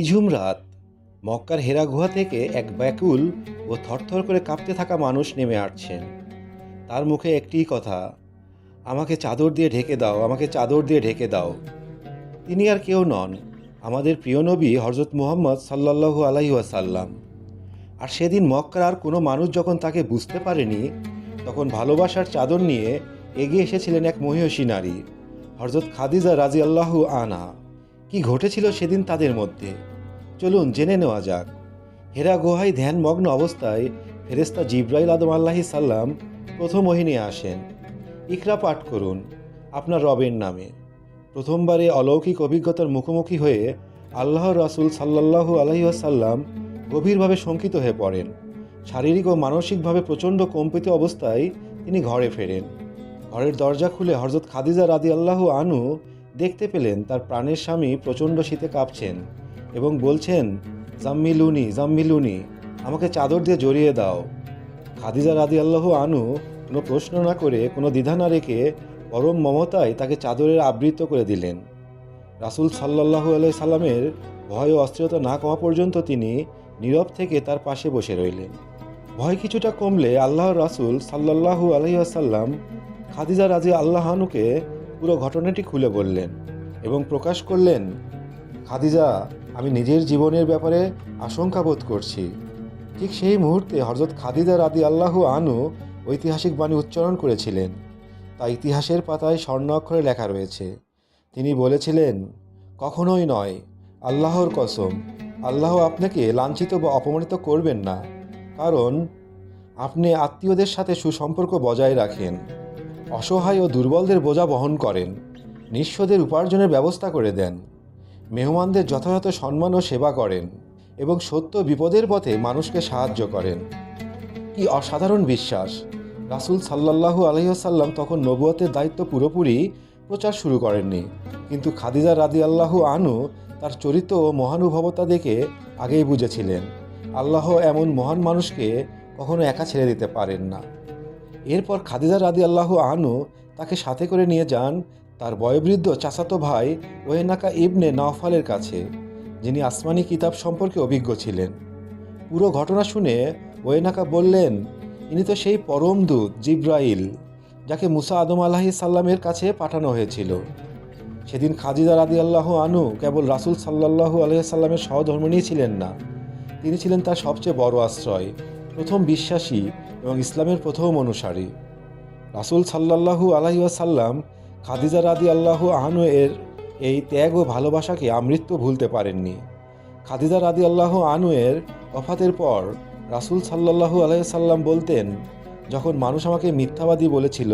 নিঝুম রাত। মক্কার হেরা গুহা থেকে এক ব্যাকুল ও থরথর করে কাঁপতে থাকা মানুষ নেমে আসছেন। তার মুখে একটিই কথা, আমাকে চাদর দিয়ে ঢেকে দাও, আমাকে চাদর দিয়ে ঢেকে দাও। তিনি আর কেউ নন, আমাদের প্রিয় নবী হযরত মুহাম্মদ সাল্লাল্লাহু আলাইহি ওয়াসাল্লাম। আর সেদিন মক্কার আর কোনো মানুষ যখন তাকে বুঝতে পারেনি, তখন ভালোবাসার চাদর নিয়ে এগিয়ে এসেছিলেন এক মহিয়সী নারী, হযরত খাদিজা রাদিয়াল্লাহু আনহা। কি ঘটেছিল সেদিন তাদের মধ্যে, চলুন জেনে নেওয়া যাক। হেরা গুহায় ধ্যানমগ্ন অবস্থায় ফেরেশতা জিবরাইল আলাইহিস সালাম প্রথম ওহী নিয়ে আসেন। ইকরা পাঠ করুন আপনার রবের নামে। প্রথমবারে অলৌকিক অভিজ্ঞতার মুখোমুখি হয়ে আল্লাহর রাসূল সাল্লাল্লাহু আলাইহি ওয়াসাল্লাম গভীরভাবে শঙ্কিত হয়ে পড়েন। শারীরিক ও মানসিকভাবে প্রচণ্ড কম্পিত অবস্থায় তিনি ঘরে ফেরেন। ঘরের দরজা খুলে হযরত খাদিজা রাদিয়াল্লাহু আনহু দেখতে পেলেন তার প্রাণের স্বামী প্রচণ্ড শীতে কাঁপছেন এবং বলছেন, জাম্মিলুনি জাম্মিলুনি, আমাকে চাদর দিয়ে জড়িয়ে দাও। খাদিজা রাদিয়াল্লাহু আনহু কোনো প্রশ্ন না করে, কোনো দ্বিধা না রেখে পরম মমতায় তাকে চাদরের আবৃত করে দিলেন। রাসূল সাল্লাল্লাহু আলাইহি সাল্লামের ভয় ও অস্থিরতা না কমা পর্যন্ত তিনি নীরব থেকে তার পাশে বসে রইলেন। ভয় কিছুটা কমলে আল্লাহর রাসূল সাল্লাল্লাহু আলাইহি ওয়াসাল্লাম খাদিজা রাদিয়াল্লাহু আনহুকে পুরো ঘটনাটি খুলে বললেন এবং প্রকাশ করলেন, খাদিজা, আমি নিজের জীবনের ব্যাপারে আশঙ্কা বোধ করছি। ঠিক সেই মুহূর্তে হযরত খাদিজা রাদিয়াল্লাহু আনহু ঐতিহাসিক বাণী উচ্চারণ করেছিলেন, তা ইতিহাসের পাতায় স্বর্ণ অক্ষরে লেখা রয়েছে। তিনি বলেছিলেন, কখনোই নয়, আল্লাহর কসম, আল্লাহ আপনাকে লাঞ্ছিত বা অপমানিত করবেন না, কারণ আপনি আত্মীয়দের সাথে সুসম্পর্ক বজায় রাখেন, অসহায় ও দুর্বলদের বোঝা বহন করেন, নিঃস্বদের উপার্জনের ব্যবস্থা করে দেন, মেহমানদের যথাযথ সম্মান ও সেবা করেন এবং সত্য বিপদের পথে মানুষকে সাহায্য করেন। কি অসাধারণ বিশ্বাস! রাসূল সাল্লাল্লাহু আলাইহি ওয়াসাল্লাম তখন নবুয়তের দায়িত্ব পুরোপুরি প্রচার শুরু করেননি, কিন্তু খাদিজা রাদিয়াল্লাহু আনহু তার চরিত্র ও মহানুভবতা দেখে আগেই বুঝেছিলেন, আল্লাহ এমন মহান মানুষকে কখনো একা ছেড়ে দিতে পারেন না। এরপর খাদিজা রাদিয়াল্লাহু আনহু তাকে সাথে করে নিয়ে যান তার বয়োবৃদ্ধ চাচাতো ভাই ওয়ারেকা ইবনে নওফালের কাছে, যিনি আসমানি কিতাব সম্পর্কে অভিজ্ঞ ছিলেন। পুরো ঘটনা শুনে ওয়ারেকা বললেন, ইনি তো সেই পরম দূত জিবরাইল, যাকে মুসা আদম আলাইহিস সালামের কাছে পাঠানো হয়েছিল। সেদিন খাদিজা রাদিয়াল্লাহু আনহু কেবল রাসূল সাল্লাল্লাহু আলাইহি সাল্লামের সহধর্মিণী ছিলেন না, তিনি ছিলেন তার সবচেয়ে বড় আশ্রয়, প্রথম বিশ্বাসী এবং ইসলামের প্রথম অনুসারী। রাসূল সাল্লাল্লাহু আলাইহি ওয়াসাল্লাম খাদিজা রাদিয়াল্লাহু আনহু এর এই ত্যাগ ও ভালোবাসাকে আমৃত্যু ভুলতে পারেননি। খাদিজা রাদিয়াল্লাহু আনহু এর ওফাতের পর রাসূল সাল্লাল্লাহু আলাইহি সাল্লাম বলতেন, যখন মানুষ আমাকে মিথ্যাবাদী বলেছিল,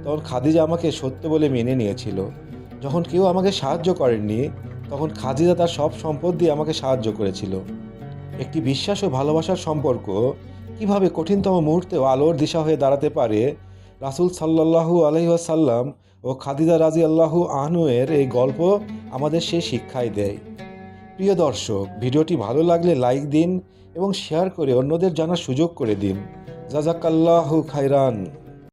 তখন খাদিজা আমাকে সত্য বলে মেনে নিয়েছিল। যখন কেউ আমাকে সাহায্য করেননি, তখন খাদিজা তার সব সম্পদ দিয়ে আমাকে সাহায্য করেছিল। একটি বিশ্বাস ও ভালোবাসার সম্পর্ক কিভাবে কঠিনতম মুহূর্তেও আলোর দিশা হয়ে দাঁড়াতে পারে, রাসূল সাল্লাল্লাহু আলাইহি ওয়াসাল্লাম ও খাদিজা রাদিয়াল্লাহু আনহু এর এই গল্প আমাদের সেই শিক্ষাই দেয়। প্রিয় দর্শক, ভিডিওটি ভালো লাগলে লাইক দিন এবং শেয়ার করে অন্যদের জানার সুযোগ করে দিন। জাযাকাল্লাহু খাইরান।